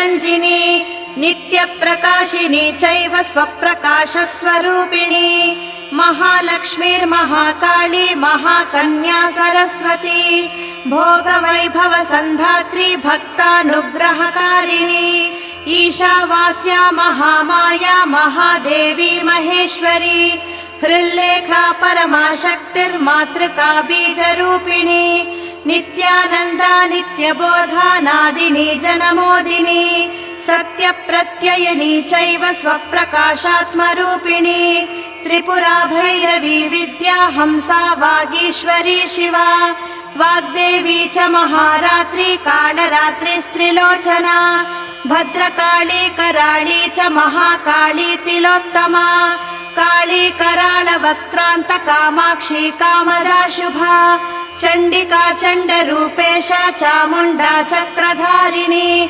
रञ्जिनी नित्यप्रकाशिनी चैव स्वप्रकाशस्वरूपिणी महालक्ष्मीर्महाकाली महाकन्या सरस्वती भोगवैभवसन्धात्री भक्तानुग्रहकारिणी ईशावास्या महामाया महादेवी महेश्वरी हृल्लेखा परमाशक्तिर्मातृका बीजरूपिणी नित्यानन्दा नित्यबोधा नादिनी जनमोदिनी सत्यप्रत्ययिनी चैव स्वप्रकाशात्मरूपिणी त्रिपुरा भैरवी विद्या हंसा वागीश्वरी शिवा वाग्देवी च महारात्री कालरात्रिस्त्रिलोचना भद्रकाली कराळी च महाकाली तिलोत्तमा काली कराळवक्त्रान्त कामाक्षी कामदा शुभा चण्डिका चण्डरूपेशा चामुण्डा चक्रधारिणी